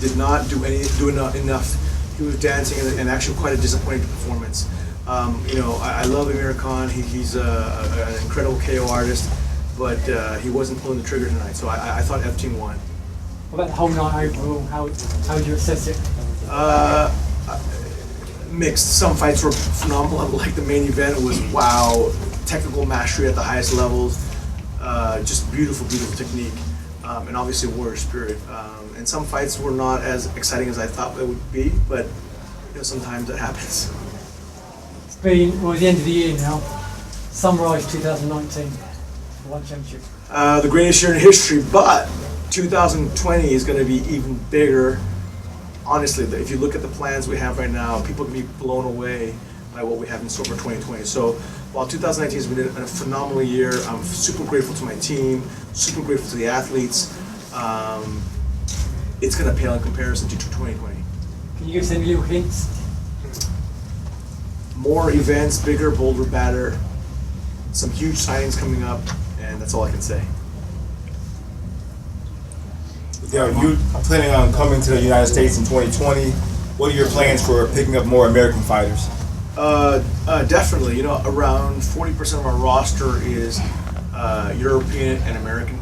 Did not do enough. He was dancing and actually quite a disappointing performance. I love Amir Khan. He's an incredible KO artist, but he wasn't pulling the trigger tonight. So I thought F-Team won. What about the whole night overall? How would you assess it? Mixed. Some fights were phenomenal. Like the main event was wow, technical mastery at the highest levels, just beautiful technique, and obviously warrior spirit. And some fights were not as exciting as I thought they would be, but sometimes that happens. It's been the end of the year now. Summarise 2019 One Championship. The greatest year in history, but 2020 is going to be even bigger. Honestly, if you look at the plans we have right now, people can be blown away by what we have in store for 2020. So while 2019 has been a phenomenal year, I'm super grateful to my team, super grateful to the athletes. It's going to pale in comparison to 2020. Can you give us any little hints? More events, bigger, bolder, badder, some huge signings coming up, and that's all I can say. Are you planning on coming to the United States in 2020? What are your plans for picking up more American fighters? Definitely. Around 40% of our roster is European and American,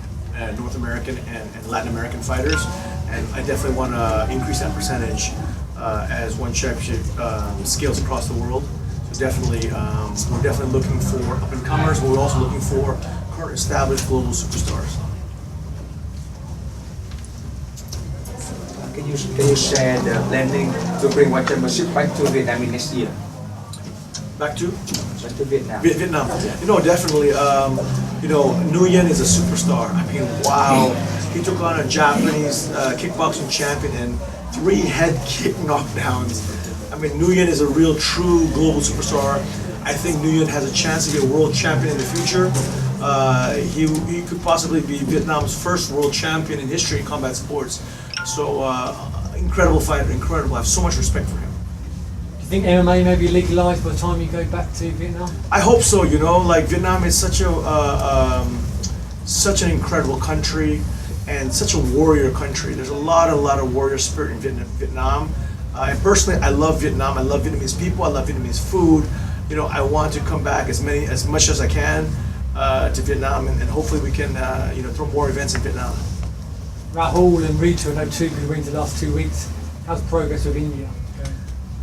North American and Latin American fighters, and I definitely want to increase that percentage as One Championship scales across the world. So definitely, we're definitely looking for up and comers, but we're also looking for current established global superstars. Can you share the planning to bring One Championship back to Vietnam in next year? Back to Vietnam. Vietnam. Definitely. Nguyen is a superstar. I mean, wow. He took on a Japanese kickboxing champion and 3 head kick knockdowns. I mean, Nguyen is a real, true global superstar. I think Nguyen has a chance to be a world champion in the future. He could possibly be Vietnam's first world champion in history in combat sports. So, incredible fighter, incredible. I have so much respect for him. Do you think MMA may be legalized by the time you go back to Vietnam? I hope so. Vietnam is such an incredible country and such a warrior country. There's a lot of warrior spirit in Vietnam. And personally, I love Vietnam. I love Vietnamese people. I love Vietnamese food. I want to come back as much as I can to Vietnam, and hopefully we can throw more events in Vietnam. Rahul and Ritu, I know 2 good wins the last 2 weeks. How's progress with India going?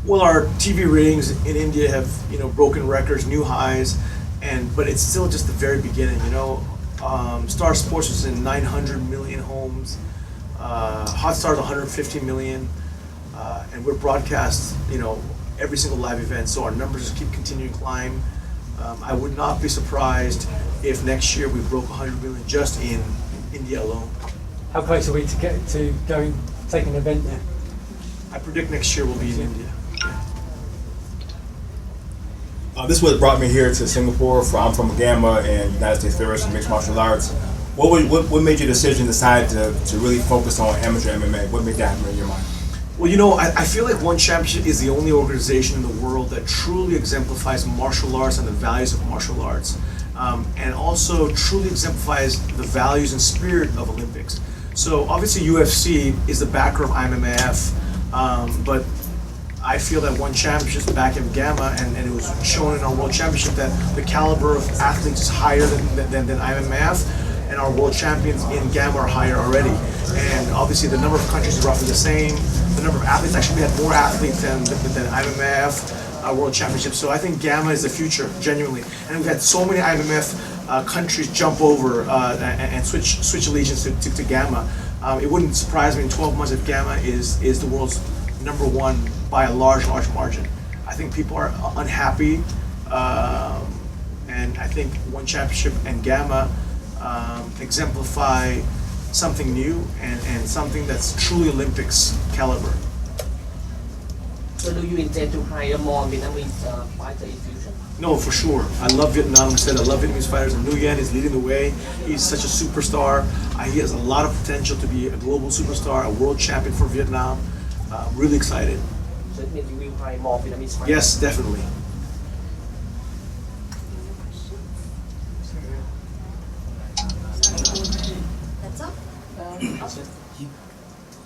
Well, our TV ratings in India have broken records, new highs, but it's still just the very beginning. Star Sports is in 900 million homes. Hotstar's 150 million, and we're broadcast every single live event. So our numbers just keep continuing to climb. I would not be surprised if next year we broke 100 million just in India alone. How close are we to get to take an event there? I predict next year we'll be in India. This is what brought me here to Singapore. I'm from GAMA and United States Federation of Mixed Martial Arts. What made your decision decide to really focus on amateur MMA? What made that happen in your mind? Well, I feel like One Championship is the only organization in the world that truly exemplifies martial arts and the values of martial arts, and also truly exemplifies the values and spirit of Olympics. So obviously UFC is the backer of IMMAF, but I feel that One Championship is back in GAMA, and it was shown in our World Championship that the caliber of athletes is higher than IMMAF, and our world champions in GAMA are higher already. And obviously the number of countries is roughly the same. The number of athletes, actually we had more athletes than IMMAF World Championship. So I think GAMA is the future, genuinely. And we've had so many IMMAF countries jump over and switch allegiance to GAMA. It wouldn't surprise me in 12 months if GAMA is the world's #1 by a large margin. I think people are unhappy, and I think One Championship and GAMA exemplify something new and something that's truly Olympics caliber. So do you intend to hire more Vietnamese fighters in future? No, for sure. I love Vietnam. I said I love Vietnamese fighters, and Nguyen is leading the way. He's such a superstar. He has a lot of potential to be a global superstar, a world champion for Vietnam. Really excited. So it means you will hire more Vietnamese fighters? Yes, definitely. That's all.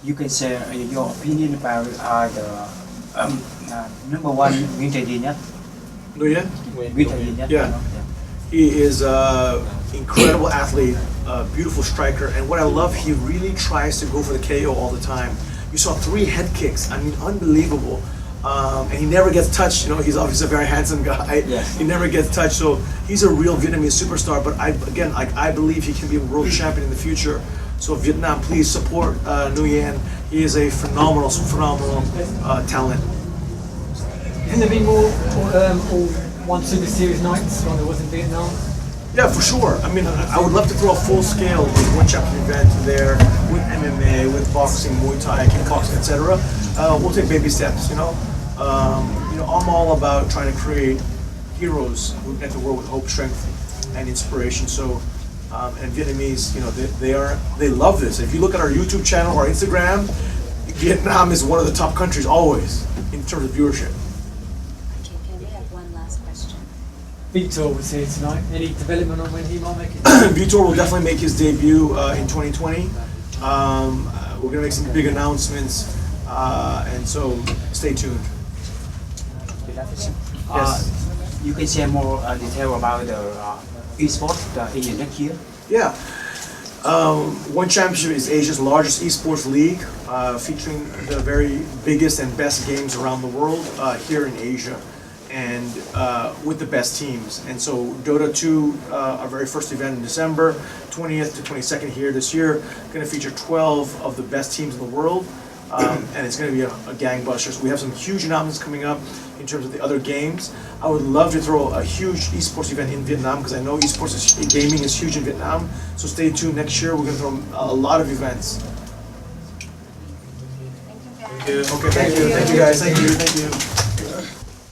you can share your opinion about the number one Winter Yin. Nguyen? Winter Yin. Yeah. He is an incredible athlete, a beautiful striker, and what I love, he really tries to go for the KO all the time. You saw 3 head kicks, I mean, unbelievable. And he never gets touched, you know, he's obviously a very handsome guy. Yes. He never gets touched, so he's a real Vietnamese superstar, but I believe he can be a world champion in the future. So Vietnam, please support Nguyen. He is a phenomenal talent. Can there be more all one Super Series nights like there was in Vietnam? Yeah, for sure. I mean, I would love to throw a full-scale one chapter event there with MMA, with boxing, Muay Thai, kickboxing, etc. We'll take baby steps. You know, I'm all about trying to create heroes who connect the world with hope, strength, and inspiration. So, and Vietnamese, you know, they love this. If you look at our YouTube channel or Instagram, Vietnam is one of the top countries always in terms of viewership. Okay, can we have one last question? Vitor was here tonight. Any development on when he might make it? Vitor will definitely make his debut in 2020. We're going to make some big announcements, and so stay tuned. You can share more detail about the esports in next year. Yeah. One Championship is Asia's largest esports league, featuring the very biggest and best games around the world here in Asia, and with the best teams. And so Dota 2, our very first event in December, 20th to 22nd here this year, going to feature 12 of the best teams in the world, and it's going to be a gangbuster. So we have some huge announcements coming up in terms of the other games. I would love to throw a huge esports event in Vietnam because I know gaming is huge in Vietnam. So stay tuned. Next year we're going to throw a lot of events. Thank you, guys. Okay, thank you guys. Thank you.